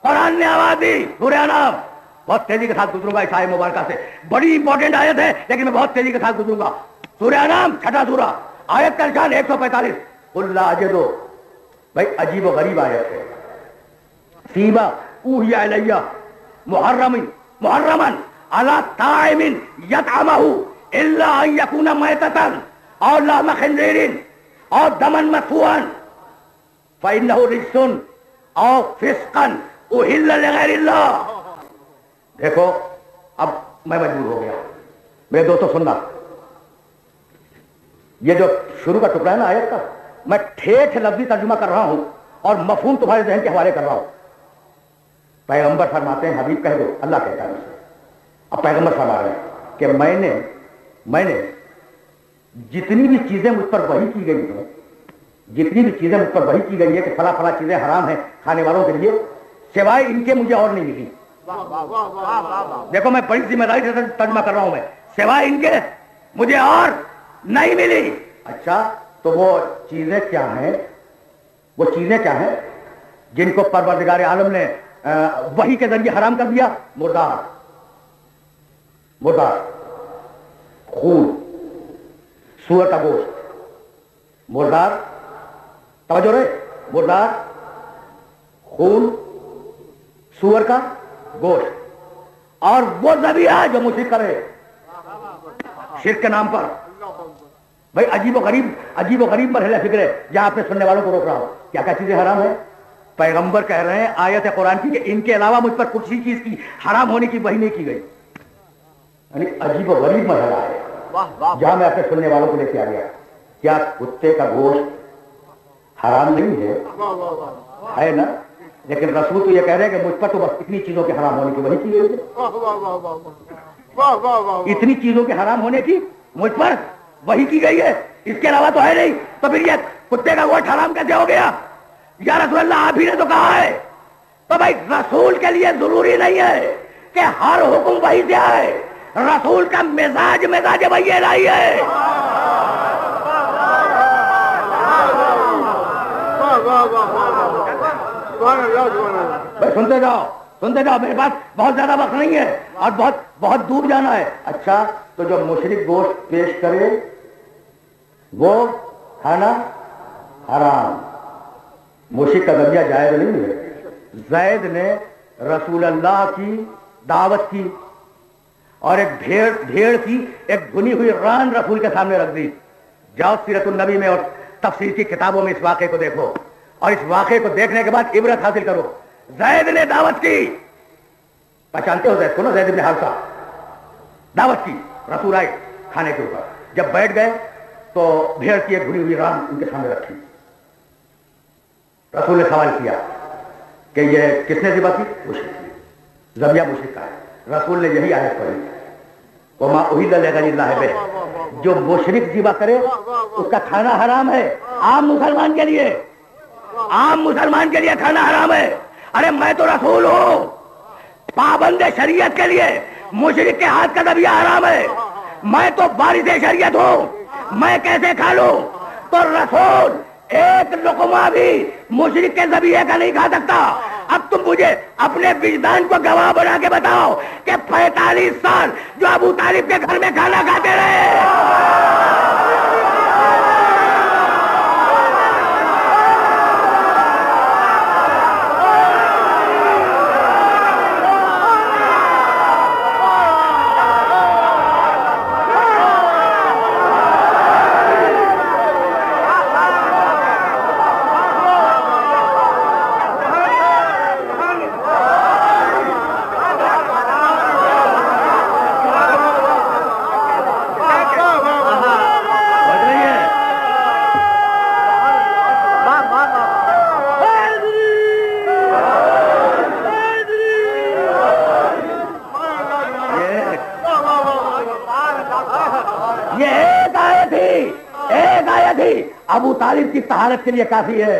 कुरान ने आवाज दी सूरह नाम। बहुत तेजी के साथ गुजरूंगा इस आयत मुबारका से, बड़ी इंपॉर्टेंट आयत है लेकिन मैं बहुत तेजी के साथ गुजरूंगा। सूरह नाम छठा सूरा, आयत का निशान 145। कुल्ला अजदो, भाई अजीब व गरीब आयत है। सीमा ऊहिया इलैया मुहर्रमन अला ताइमिन यतअमहु इल्ला अन यकूना मैततन और लहम खिंजीरिन और दमन मसफूअन फइन्नहु रिज्सुन और फिस्कन उहिल्ला लिगैरिल्लाह। देखो अब मैं मजबूर हो गया, मेरे दोस्तों सुनना, ये जो शुरू का टुकड़ा है ना आयत का, मैं ठेठ लफ्जी तर्जुमा कर रहा हूं और मफहूम तुम्हारे ज़हन के हवाले कर रहा हूं। पैगंबर फरमाते हैं, हबीब कह दो, अल्लाह कहता है मुझसे। अब पैगंबर फरमा रहे हैं कि मैंने जितनी भी चीजें मुझ पर वही की गई हैं, जितनी भी चीजें मुझ पर वही की गई है कि फला फला चीजें हराम हैं खाने वालों के लिए, सिवाय इनके मुझे और नहीं मिली। देखो मैं बड़ी जिम्मेदारी से तर्जुमा कर रहा हूं, मैं सिवाय इनके मुझे और नहीं मिली। अच्छा तो वो चीजें क्या हैं, वो चीजें क्या हैं जिनको परवरदिगार आलम ने वही के जरिए हराम कर दिया? मुर्दार, खून, सूअर का गोश्त, मुर्दार, तवज्जो रहे, मुर्दार, खून, सूअर का गोश्त, और वो ज़बीहा जो मुश्रिक करे शिर्क के नाम पर। भाई अजीब व गरीब मरहला फिक्र है जहां अपने सुनने वालों को रोक रहा हूं। क्या क्या चीजें हराम है? पैगंबर कह रहे हैं आयत है कुरान की कि इनके अलावा मुझ पर कुछ ही चीज की हराम होने की वही नहीं की गई। यानी अजीब व गरीब मरहला है जहां मैं अपने सुनने वालों को लेके आ गया। क्या कुत्ते का गोश्त हराम नहीं है ना? लेकिन रसूल तो ये कह रहे हैं कि मुझ पर तो बस इतनी चीजों के हराम होने की वही की गई है। इतनी चीजों के हराम होने की मुझ पर वही की गई है, इसके अलावा तो है नहीं। तो फिर ये कुत्ते का गोश्त हराम कैसे हो गया? या रसूल अल्लाह आप ही ने तो कहा है। तो भाई रसूल के लिए जरूरी नहीं है कि हर हुक्म वही से आए, रसूल का मिजाज वही इलाही है। भाई सुनते जाओ, मेरे पास बहुत ज्यादा वक्त नहीं है और बहुत दूर जाना है। अच्छा तो जो मुशरिक गोश्त पेश करे वो खाना हराम, मुशरिक का दर्जा जायज नहीं है। ज़ैद ने रसूल अल्लाह की दावत की और एक भेड़ की एक भुनी हुई रान रसूल के सामने रख दी। जाओ सीरतुन नबी में और तफसीर की किताबों में इस वाक़े को देखो और इस वाक़े को देखने के बाद इबरत हासिल करो। ज़ैद ने दावत की, पहचानते हो ज़ैद को ना, ज़ैद इब्न हारिसा, दावत की, रसूल आए खाने के ऊपर। जब बैठ गए तो भेड़ की एक भुनी हुई रान उनके सामने रखी। रसूल ने सवाल किया कि ये किसने ज़िबा की? मुशरिक, ज़बिया मुशरिक का है। रसूल ने यही आयत पढ़ी, वमा उहिल्ला लिगैरिल्लाह बिह, जो मुशरिक ज़िबा करे उसका खाना हराम है। आम मुसलमान के लिए खाना हराम है। अरे मैं तो रसूल हूं, पाबंद शरीयत के लिए मुशरिक के हाथ का ज़बिया हराम है। मैं तो वारिस शरीयत हूं, मैं कैसे खा लूं? तो रसूल एक लुकमा भी मुशरिक के ज़बिये का नहीं खा सकता। अब तुम मुझे अपने विजदान को गवाह बना के बताओ कि 45 साल जो अबू तालिब के घर में खाना खाते रहे, अबू तालिब की तहारत के लिए काफी है।